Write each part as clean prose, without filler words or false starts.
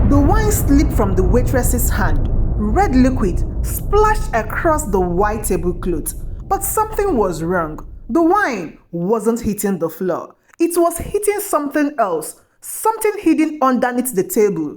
The wine slipped from the waitress's hand. Red liquid splashed across the white tablecloth. But something was wrong. The wine wasn't hitting the floor. It was hitting something else. Something hidden underneath the table.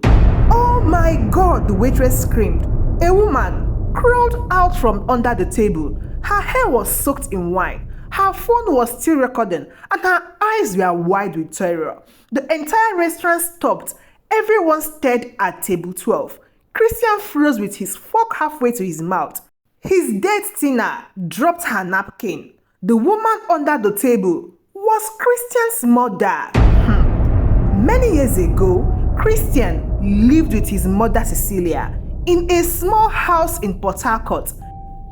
"Oh my God," the waitress screamed. A woman crawled out from under the table. Her hair was soaked in wine. Her phone was still recording and her eyes were wide with terror. The entire restaurant stopped. Everyone stared at table 12. Christian froze with his fork halfway to his mouth. His date Tina dropped her napkin. The woman under the table was Christian's mother. Many years ago, Christian lived with his mother Cecelia in a small house in Port Harcourt.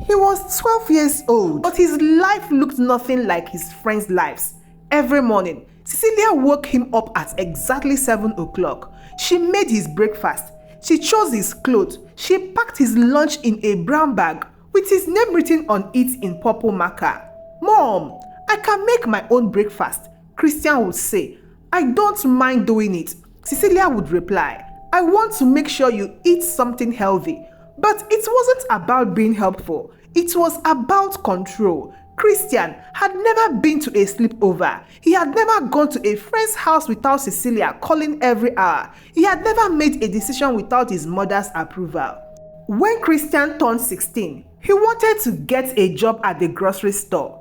He was 12 years old, but his life looked nothing like his friends' lives. Every morning, Cecelia woke him up at exactly 7 o'clock. She made his breakfast. She chose his clothes. She packed his lunch in a brown bag with his name written on it in purple marker. "Mom, I can make my own breakfast," Christian would say. "I don't mind doing it." Cecelia would reply, "I want to make sure you eat something healthy." But it wasn't about being helpful. It was about control. Christian had never been to a sleepover. He had never gone to a friend's house without Cecelia calling every hour. He had never made a decision without his mother's approval. When Christian turned 16, he wanted to get a job at the grocery store.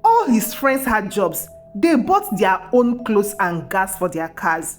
All his friends had jobs. They bought their own clothes and gas for their cars.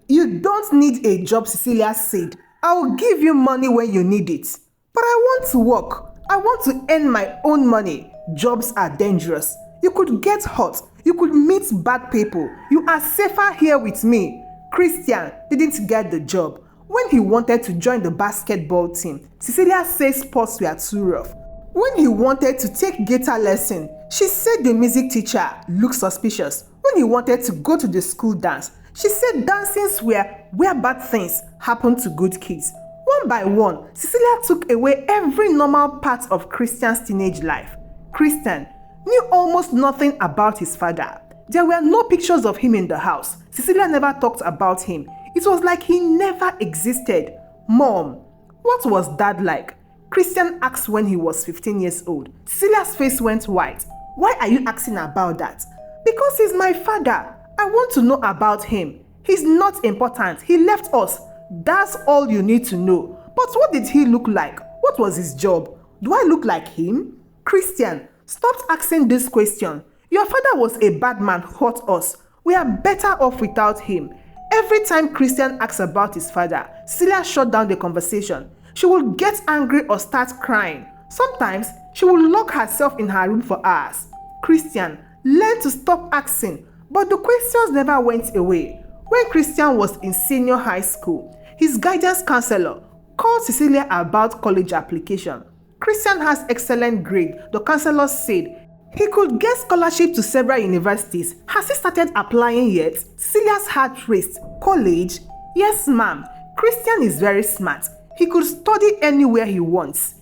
"You don't need a job," Cecelia said. "I will give you money when you need it." "But I want to work. I want to earn my own money." "Jobs are dangerous. You could get hurt. You could meet bad people. You are safer here with me." Christian didn't get the job. When he wanted to join the basketball team, Cecelia said sports were too rough. When he wanted to take guitar lesson, she said the music teacher looked suspicious. When he wanted to go to the school dance, she said dancings were where bad things happened to good kids. One by one, Cecelia took away every normal part of Christian's teenage life. Christian knew almost nothing about his father. There were no pictures of him in the house. Cecelia never talked about him. It was like he never existed. "Mom, what was Dad like?" Christian asked when he was 15 years old. Cecilia's face went white. "Why are you asking about that?" "Because he's my father. I want to know about him. He's not important. He left us. That's all you need to know." "But what did he look like? What was his job? Do I look like him?" "Christian, stop asking this question. Your father was a bad man who hurt us. We are better off without him." Every time Christian asked about his father, Cecelia shut down the conversation. She would get angry or start crying. Sometimes she would lock herself in her room for hours. Christian learned to stop asking, but the questions never went away. When Christian was in senior high school, his guidance counselor called Cecelia about college application. Christian has excellent grade. The counselor said he could get scholarship to several universities. Has he started applying yet? Cecilia's heart raced. "College? Yes, ma'am. Christian is very smart. He could study anywhere he wants."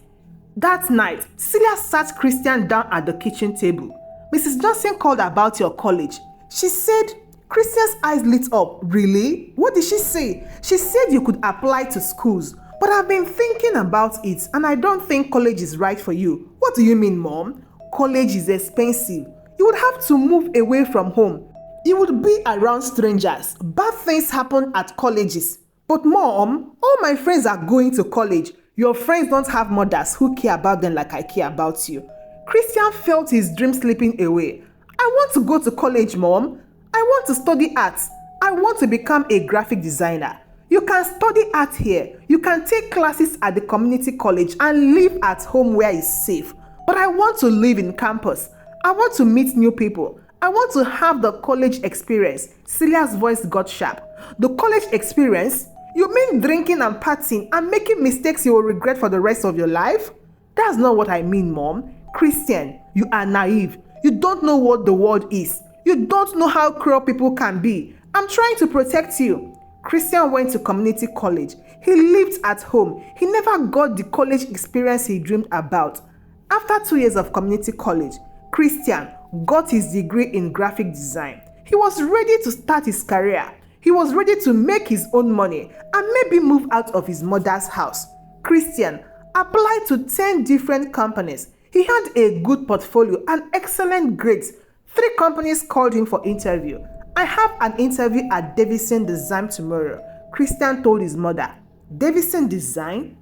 That night, Cecelia sat Christian down at the kitchen table. "Mrs. Johnson called about your college," she said. Christian's eyes lit up. "Really? What did she say?" "She said you could apply to schools. But I've been thinking about it and I don't think college is right for you." "What do you mean, Mom?" "College is expensive. You would have to move away from home. You would be around strangers. Bad things happen at colleges." "But Mom, all my friends are going to college." "Your friends don't have mothers who care about them like I care about you." Christian felt his dream slipping away. "I want to go to college, Mom. I want to study art. I want to become a graphic designer." "You can study art here. You can take classes at the community college and live at home where it's safe. But I want to live in campus. I want to meet new people. I want to have the college experience." Cecilia's voice got sharp. "The college experience? You mean drinking and partying and making mistakes you will regret for the rest of your life?" "That's not what I mean, Mom." "Christian, you are naive. You don't know what the world is. You don't know how cruel people can be. I'm trying to protect you." Christian went to community college. He lived at home. He never got the college experience he dreamed about. After 2 years of community college, Christian got his degree in graphic design. He was ready to start his career. He was ready to make his own money and maybe move out of his mother's house. Christian applied to 10 different companies. He had a good portfolio and excellent grades. 3 companies called him for interview. I have an interview at Davidson Design tomorrow, Christian told his mother. Davidson Design?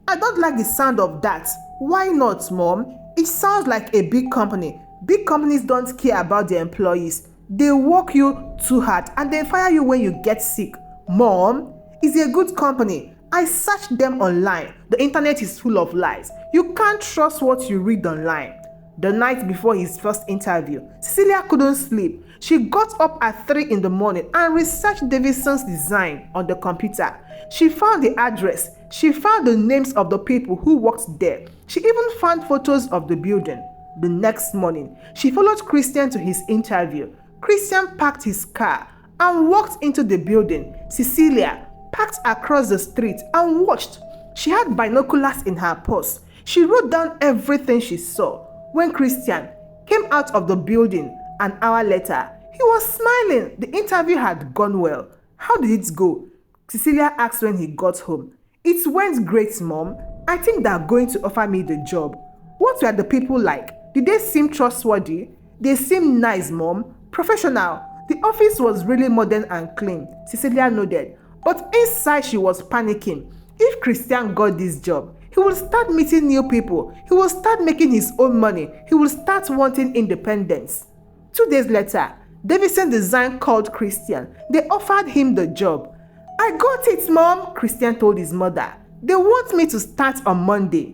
I don't like the sound of that. Why not, Mom? It sounds like a big company. Big companies don't care about their employees. They work you too hard and they fire you when you get sick. Mom, it's a good company. I searched them online. The internet is full of lies. You can't trust what you read online. The night before his first interview, Cecelia couldn't sleep. She got up at 3 in the morning and researched Davidson's design on the computer. She found the address. She found the names of the people who worked there. She even found photos of the building. The next morning, she followed Christian to his interview. Christian parked his car and walked into the building. Cecelia parked across the street and watched. She had binoculars in her purse. She wrote down everything she saw. When Christian came out of the building an hour later, he was smiling. The interview had gone well. How did it go? Cecelia asked when he got home. It went great, Mom. I think they're going to offer me the job. What were the people like? Did they seem trustworthy? They seemed nice, Mom. Professional. The office was really modern and clean. Cecelia nodded. But inside she was panicking. If Christian got this job, he will start meeting new people. He will start making his own money. He will start wanting independence. 2 days later, Davidson Design called Christian. They offered him the job. I got it, Mom, Christian told his mother. They want me to start on Monday.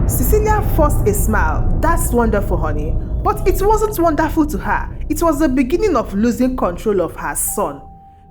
Cecelia forced a smile. That's wonderful, honey. But it wasn't wonderful to her. It was the beginning of losing control of her son.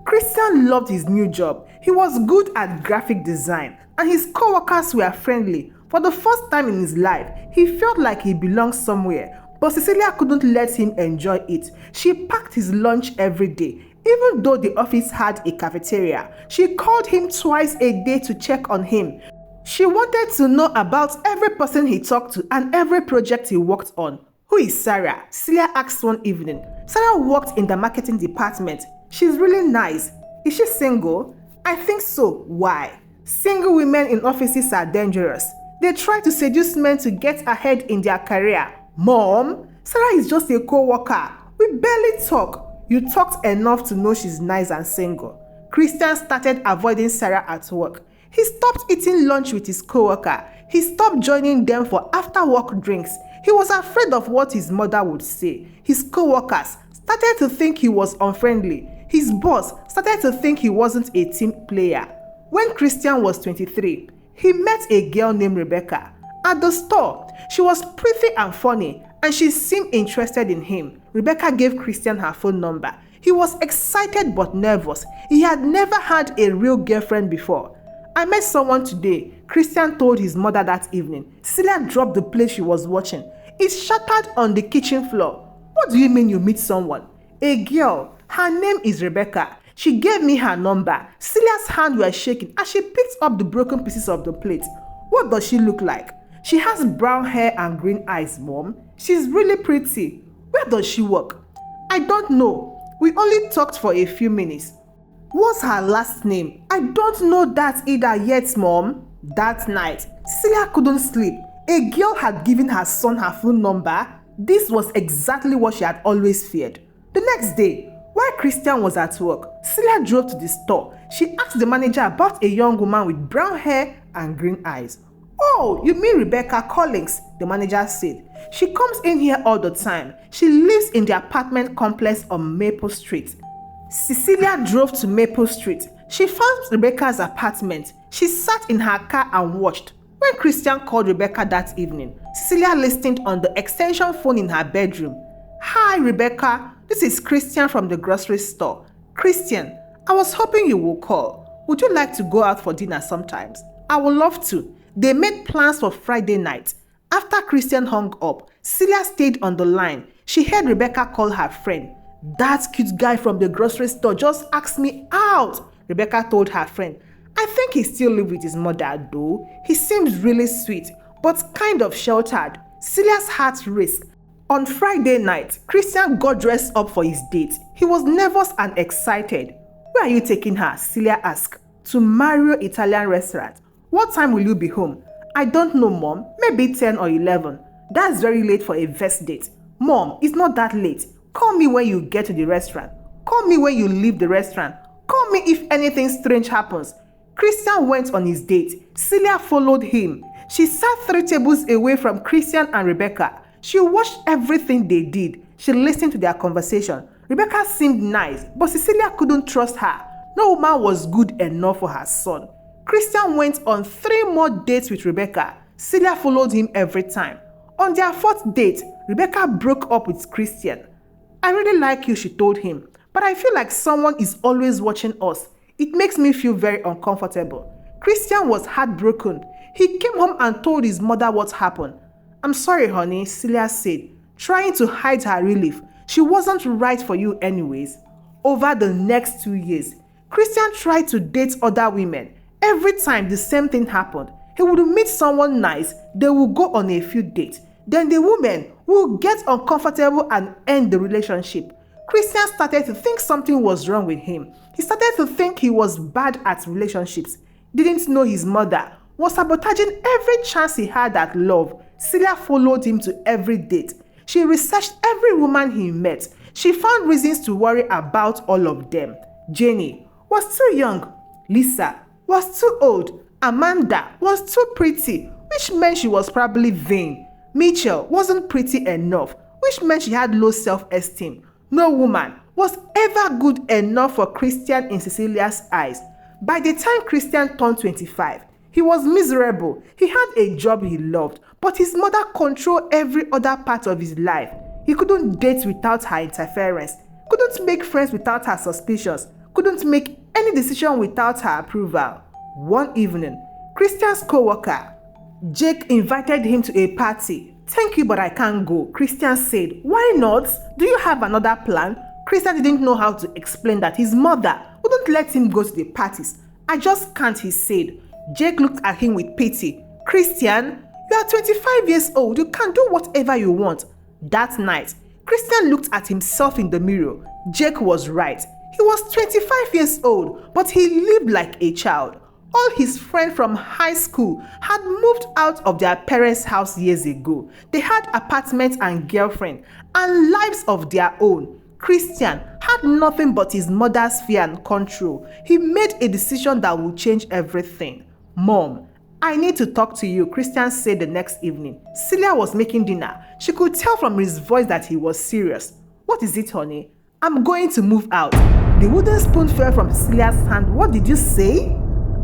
Christian loved his new job. He was good at graphic design and his co-workers were friendly. For the first time in his life, he felt like he belonged somewhere. But Cecelia couldn't let him enjoy it. She packed his lunch every day. Even though the office had a cafeteria, she called him twice a day to check on him. She wanted to know about every person he talked to and every project he worked on. Who is Sarah? Cecelia asked one evening. Sarah worked in the marketing department. She's really nice. Is she single? I think so. Why? Single women in offices are dangerous. They try to seduce men to get ahead in their career. Mom, Sarah is just a co-worker. We barely talk. You talked enough to know she's nice and single. Christian started avoiding Sarah at work. He stopped eating lunch with his co-worker. He stopped joining them for after-work drinks. He was afraid of what his mother would say. His co-workers started to think he was unfriendly. His boss started to think he wasn't a team player. When Christian was 23, he met a girl named Rebecca at the store. She was pretty and funny, and she seemed interested in him. Rebecca gave Christian her phone number. He was excited but nervous. He had never had a real girlfriend before. I met someone today, Christian told his mother that evening. Cecelia dropped the plate she was watching. It shattered on the kitchen floor. What do you mean you meet someone? A girl. Her name is Rebecca. She gave me her number. Cecilia's hands were shaking as she picked up the broken pieces of the plate. What does she look like? She has brown hair and green eyes, Mom. She's really pretty. Where does she work? I don't know. We only talked for a few minutes. What's her last name? I don't know that either yet, Mom. That night, Cecelia couldn't sleep. A girl had given her son her phone number. This was exactly what she had always feared. The next day, while Christian was at work, Cecelia drove to the store. She asked the manager about a young woman with brown hair and green eyes. Oh, you mean Rebecca Collins, the manager said. She comes in here all the time. She lives in the apartment complex on Maple Street. Cecelia drove to Maple Street. She found Rebecca's apartment. She sat in her car and watched. When Christian called Rebecca that evening, Cecelia listened on the extension phone in her bedroom. Hi, Rebecca. This is Christian from the grocery store. Christian, I was hoping you would call. Would you like to go out for dinner sometimes? I would love to. They made plans for Friday night. After Christian hung up, Cecelia stayed on the line. She heard Rebecca call her friend. That cute guy from the grocery store just asked me out, Rebecca told her friend. I think he still lives with his mother though. He seems really sweet, but kind of sheltered. Cecilia's heart raced. On Friday night, Christian got dressed up for his date. He was nervous and excited. "Where are you taking her?" Cecelia asked. "To Mario Italian restaurant." "What time will you be home?" "I don't know, Mom. Maybe 10 or 11. That's very late for a first date." "Mom, it's not that late. Call me when you get to the restaurant. Call me when you leave the restaurant. Call me if anything strange happens." Christian went on his date. Cecelia followed him. She sat 3 tables away from Christian and Rebecca. She watched everything they did. She listened to their conversation. Rebecca seemed nice, but Cecelia couldn't trust her. No woman was good enough for her son. Christian went on 3 more dates with Rebecca. Cecelia followed him every time. On their 4th date, Rebecca broke up with Christian. "I really like you," she told him, "but I feel like someone is always watching us. It makes me feel very uncomfortable." Christian was heartbroken. He came home and told his mother what happened. "I'm sorry, honey," Cecelia said, trying to hide her relief. "She wasn't right for you anyways." Over the next 2 years, Christian tried to date other women. Every time the same thing happened. He would meet someone nice, they would go on a few dates. Then the woman would get uncomfortable and end the relationship. Christian started to think something was wrong with him. He started to think he was bad at relationships. Didn't know his mother was sabotaging every chance he had at love. Cecelia followed him to every date. She researched every woman he met. She found reasons to worry about all of them. Jenny was too young. Lisa was too old. Amanda was too pretty, which meant she was probably vain. Mitchell wasn't pretty enough, which meant she had low self-esteem. No woman was ever good enough for Christian in Cecelia's eyes. By the time Christian turned 25, he was miserable. He had a job he loved, but his mother controlled every other part of his life. He couldn't date without her interference, couldn't make friends without her suspicions, couldn't make any decision without her approval. One evening, Christian's co-worker, Jake, invited him to a party. "Thank you, but I can't go," Christian said. "Why not? Do you have another plan?" Christian didn't know how to explain that his mother wouldn't let him go to the parties. "I just can't," he said. Jake looked at him with pity. "Christian, you are 25 years old. You can do whatever you want." That night, Christian looked at himself in the mirror. Jake was right. He was 25 years old, but he lived like a child. All his friends from high school had moved out of their parents' house years ago. They had apartments and girlfriends and lives of their own. Christian had nothing but his mother's fear and control. He made a decision that would change everything. "Mom, I need to talk to you," Christian said the next evening. Cecelia was making dinner. She could tell from his voice that he was serious. "What is it, honey?" "I'm going to move out." The wooden spoon fell from Cecelia's hand. "What did you say?"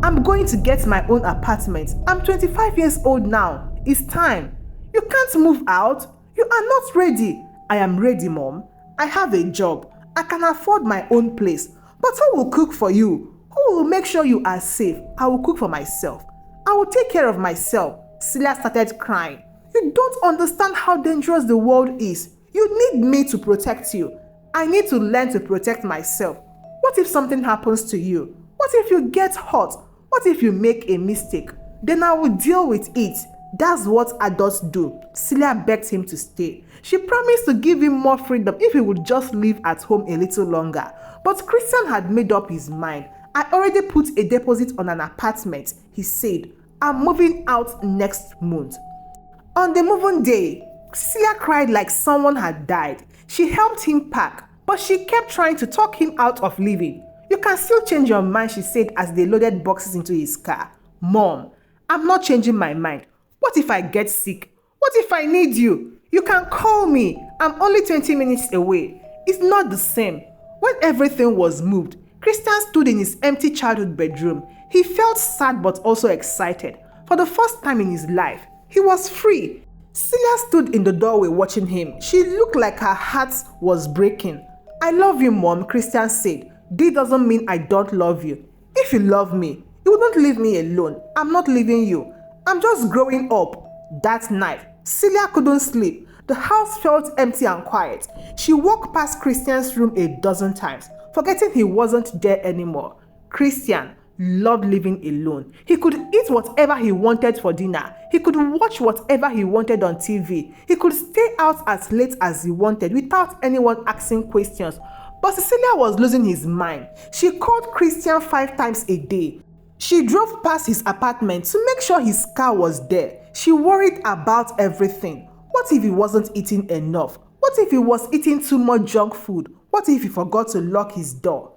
"I'm going to get my own apartment. I'm 25 years old now. It's time." "You can't move out. You are not ready." "I am ready, Mom. I have a job. I can afford my own place. But who will cook for you? Who will make sure you are safe? I will cook for myself. I will take care of myself." Cecelia started crying. "You don't understand how dangerous the world is. You need me to protect you. I need to learn to protect myself. What if something happens to you? What if you get hurt? What if you make a mistake? Then I will deal with it. That's what adults do." Cecelia begged him to stay. She promised to give him more freedom if he would just live at home a little longer. But Christian had made up his mind. "I already put a deposit on an apartment," he said. "I'm moving out next month." On the moving day, Cecelia cried like someone had died. She helped him pack, but she kept trying to talk him out of leaving. "You can still change your mind," she said as they loaded boxes into his car. "Mom, I'm not changing my mind. What if I get sick? What if I need you? You can call me. I'm only 20 minutes away." It's not the same. When everything was moved, Christian stood in his empty childhood bedroom. He felt sad but also excited. For the first time in his life, he was free. Cecelia stood in the doorway watching him. She looked like her heart was breaking. "I love you, Mom," Christian said. "This doesn't mean I don't love you. If you love me, you wouldn't leave me alone. I'm not leaving you. I'm just growing up." That night, Cecelia couldn't sleep. The house felt empty and quiet. She walked past Christian's room a dozen times, forgetting he wasn't there anymore. Christian loved living alone. He could eat whatever he wanted for dinner. He could watch whatever he wanted on TV. He could stay out as late as he wanted without anyone asking questions. But Cecelia was losing his mind. She called Christian 5 times a day. She drove past his apartment to make sure his car was there. She worried about everything. What if he wasn't eating enough? What if he was eating too much junk food? What if he forgot to lock his door?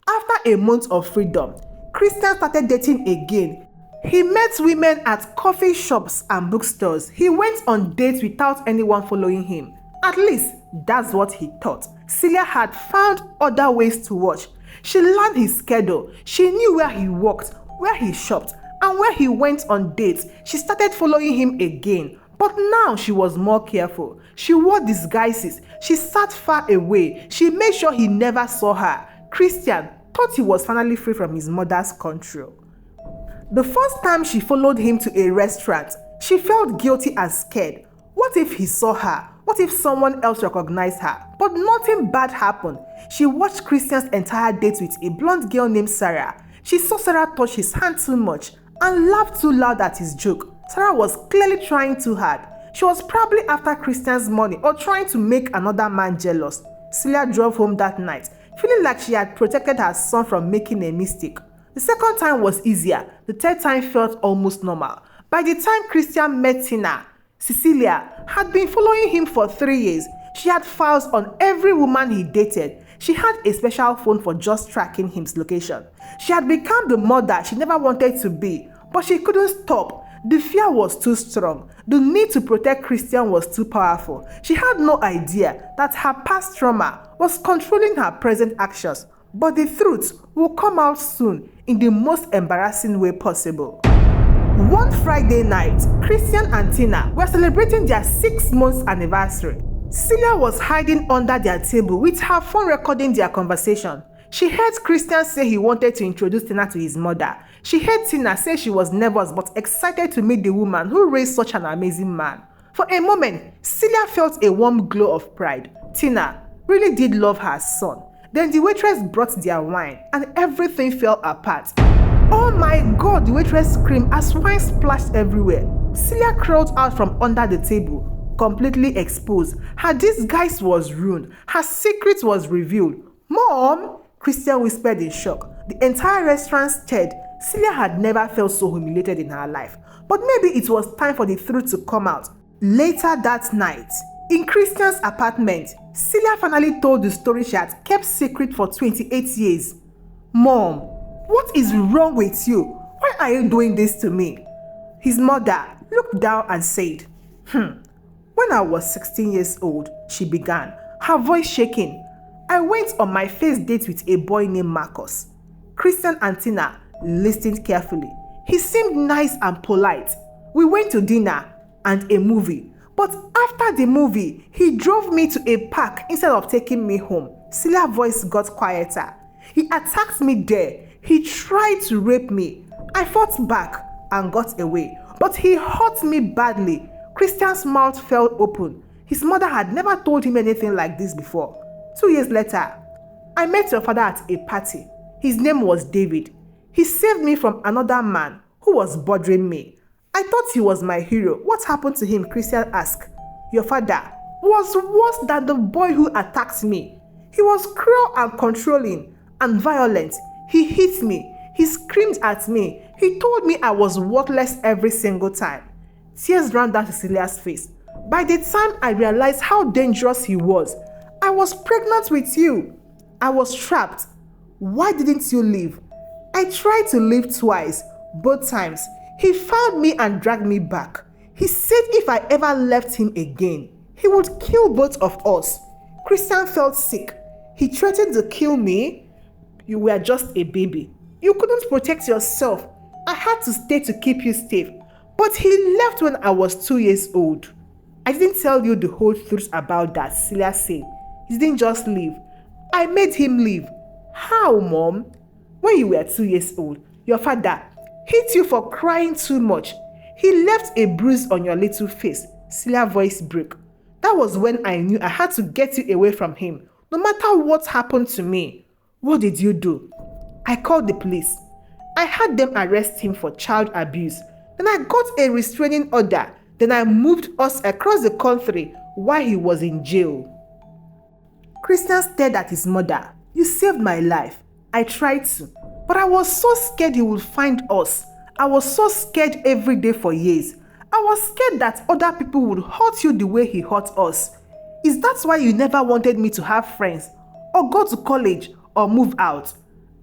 After a month of freedom, Christian started dating again. He met women at coffee shops and bookstores. He went on dates without anyone following him. At least, that's what he thought. Celia had found other ways to watch. She learned his schedule. She knew where he walked, where he shopped, and where he went on dates. She started following him again. But now she was more careful. She wore disguises. She sat far away. She made sure he never saw her. Christian thought he was finally free from his mother's control. The first time she followed him to a restaurant, she felt guilty and scared. What if he saw her? What if someone else recognized her? But nothing bad happened. She watched Christian's entire date with a blonde girl named Sarah. She saw Sarah touch his hand too much and laughed too loud at his joke. Sarah was clearly trying too hard. She was probably after Christian's money or trying to make another man jealous. Celia drove home that night, feeling like she had protected her son from making a mistake. The second time was easier. The third time felt almost normal. By the time Christian met Tina, Cecelia had been following him for 3 years. She had files on every woman he dated. She had a special phone for just tracking his location. She had become the mother she never wanted to be, but she couldn't stop. The fear was too strong. The need to protect Christian was too powerful. She had no idea that her past trauma was controlling her present actions. But the truth will come out soon in the most embarrassing way possible. One Friday night, Christian and Tina were celebrating their 6-month anniversary. Celia was hiding under their table with her phone recording their conversation. She heard Christian say he wanted to introduce Tina to his mother. She heard Tina say she was nervous but excited to meet the woman who raised such an amazing man. For a moment, Celia felt a warm glow of pride. Tina really did love her son. Then the waitress brought their wine and everything fell apart. Oh my God, the waitress screamed as wine splashed everywhere. Celia crawled out from under the table, completely exposed. Her disguise was ruined. Her secret was revealed. Mom, Christian whispered in shock. The entire restaurant stared. Celia had never felt so humiliated in her life. But maybe it was time for the truth to come out. Later that night, in Christian's apartment, Celia finally told the story she had kept secret for 28 years. Mom, what is wrong with you? Why are you doing this to me? His mother looked down and said, When I was 16 years old, she began, her voice shaking. I went on my first date with a boy named Marcus. Christian and Tina listened carefully. He seemed nice and polite. We went to dinner and a movie. But after the movie, he drove me to a park instead of taking me home. Celia's voice got quieter. He attacked me there. He tried to rape me. I fought back and got away. But he hurt me badly. Christian's mouth fell open. His mother had never told him anything like this before. 2 years later, I met your father at a party. His name was David. He saved me from another man who was bothering me. I thought he was my hero. What happened to him? Christian asked. Your father was worse than the boy who attacked me. He was cruel and controlling and violent. He hit me. He screamed at me. He told me I was worthless every single time. Tears ran down Cecilia's face. By the time I realized how dangerous he was, I was pregnant with you. I was trapped. Why didn't you leave? I tried to leave twice. Both times, he found me and dragged me back. He said if I ever left him again, he would kill both of us. Christian felt sick. He threatened to kill me. You were just a baby. You couldn't protect yourself. I had to stay to keep you safe. But he left when I was 2 years old. I didn't tell you the whole truth about that, Celia said. He didn't just leave. I made him leave. How, Mom? When you were 2 years old, your father hit you for crying too much. He left a bruise on your little face. Celia's voice broke. That was when I knew I had to get you away from him, no matter what happened to me. What did you do? I called the police. I had them arrest him for child abuse. Then I got a restraining order. Then I moved us across the country while he was in jail. Christian stared at his mother. You saved my life. I tried to, but I was so scared he would find us. I was so scared every day for years. I was scared that other people would hurt you the way he hurt us. Is that why you never wanted me to have friends, or go to college, or move out?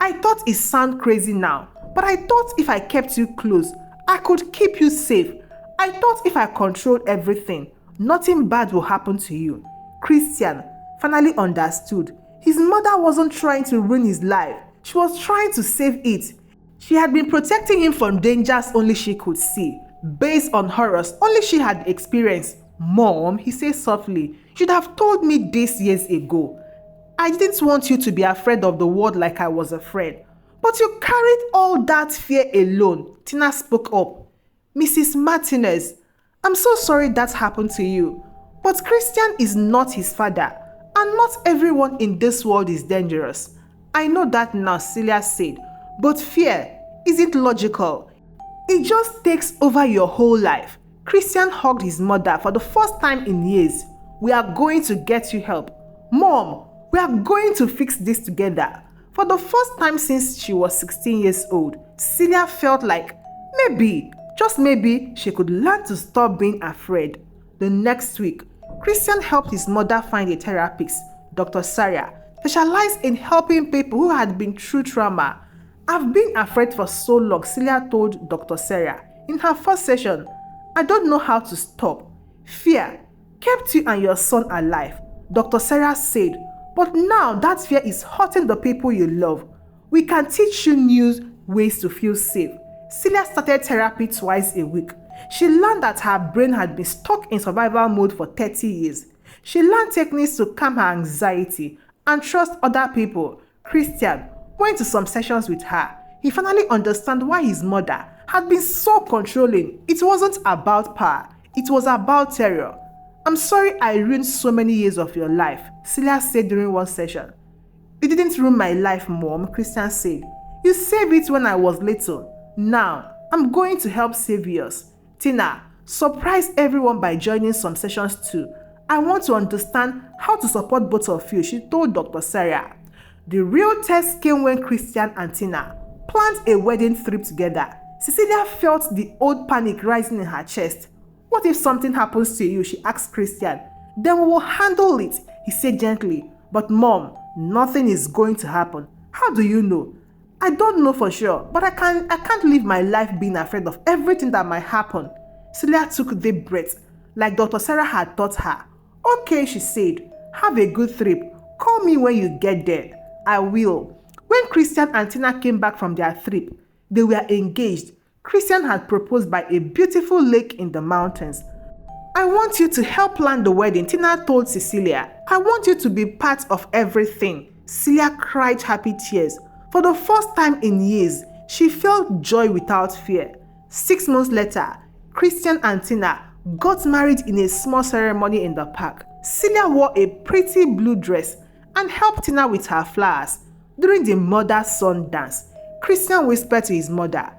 I thought it sounded crazy now, but I thought if I kept you close, I could keep you safe. I thought if I controlled everything, nothing bad will happen to you. Christian finally understood. His mother wasn't trying to ruin his life. She was trying to save it. She had been protecting him from dangers only she could see, based on horrors only she had experienced. Mom, he said softly, you should have told me this years ago. I didn't want you to be afraid of the world like I was afraid. But you carried all that fear alone. Tina spoke up. Mrs. Martinez, I'm so sorry that happened to you. But Christian is not his father. And not everyone in this world is dangerous. I know that now, Cecelia said. But fear isn't logical. It just takes over your whole life. Christian hugged his mother for the first time in years. We are going to get you help. Mom, we are going to fix this together. For the first time since she was 16 years old, Cecelia felt like maybe, just maybe, she could learn to stop being afraid. The next week, Christian helped his mother find a therapist, Dr. Sarah, specialized in helping people who had been through trauma. I've been afraid for so long, Cecelia told Dr. Sarah. In her first session, I don't know how to stop. Fear kept you and your son alive, Dr. Sarah said. But now that fear is hurting the people you love. We can teach you new ways to feel safe. Cecelia started therapy twice a week. She learned that her brain had been stuck in survival mode for 30 years. She learned techniques to calm her anxiety and trust other people. Christian went to some sessions with her. He finally understood why his mother had been so controlling. It wasn't about power. It was about terror. I'm sorry I ruined so many years of your life, Cecelia said during one session. You didn't ruin my life, Mom, Christian said. You saved it when I was little. Now, I'm going to help save yours. Tina, surprise everyone by joining some sessions too. I want to understand how to support both of you, she told Dr. Sarah. The real test came when Christian and Tina planned a wedding trip together. Cecelia felt the old panic rising in her chest. What if something happens to you? She asked Christian. Then we will handle it, he said gently. But Mom, nothing is going to happen. How do you know? I don't know for sure, but I can't live my life being afraid of everything that might happen. Cecelia took a deep breath, like Dr. Sarah had taught her. Okay, she said. Have a good trip. Call me when you get there. I will. When Christian and Tina came back from their trip, they were engaged. Christian had proposed by a beautiful lake in the mountains. I want you to help plan the wedding, Tina told Cecelia. I want you to be part of everything. Cecelia cried happy tears. For the first time in years, she felt joy without fear. 6 months later, Christian and Tina got married in a small ceremony in the park. Cecelia wore a pretty blue dress and helped Tina with her flowers. During the mother-son dance, Christian whispered to his mother,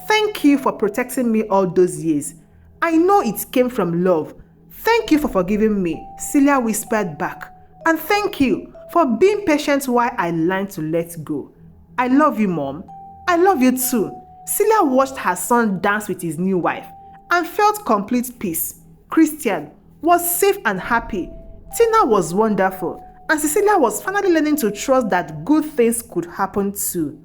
"Thank you for protecting me all those years. I know it came from love. Thank you for forgiving me," Cecelia whispered back. "And thank you for being patient while I learned to let go. I love you, Mom. I love you too." Cecelia watched her son dance with his new wife and felt complete peace. Christian was safe and happy. Tina was wonderful. And Cecelia was finally learning to trust that good things could happen too.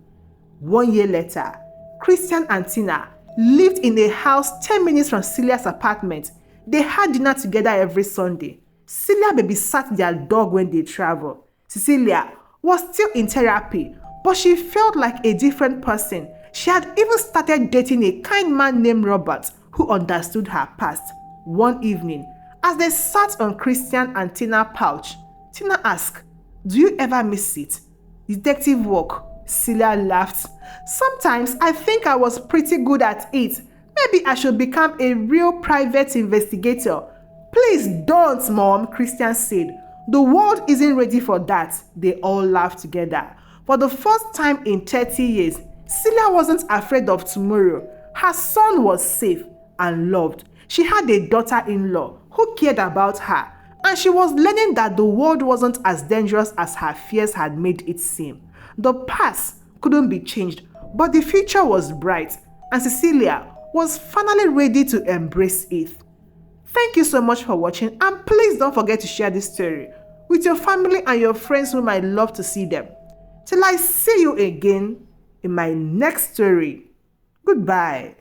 1 year later, Christian and Tina lived in a house 10 minutes from Cecilia's apartment. They had dinner together every Sunday. Cecelia babysat their dog when they traveled. Cecelia was still in therapy, but she felt like a different person. She had even started dating a kind man named Robert who understood her past. One evening, as they sat on Christian and Tina's couch, Tina asked, "Do you ever miss it? Detective work?" Cecelia laughed. "Sometimes I think I was pretty good at it. Maybe I should become a real private investigator." "Please don't, Mom," Christian said. "The world isn't ready for that." They all laughed together. For the first time in 30 years, Celia wasn't afraid of tomorrow. Her son was safe and loved. She had a daughter-in-law who cared about her, and she was learning that the world wasn't as dangerous as her fears had made it seem. The past couldn't be changed, but the future was bright, and Cecelia was finally ready to embrace it. Thank you so much for watching, and please don't forget to share this story with your family and your friends who might love to see them. Till I see you again in my next story. Goodbye.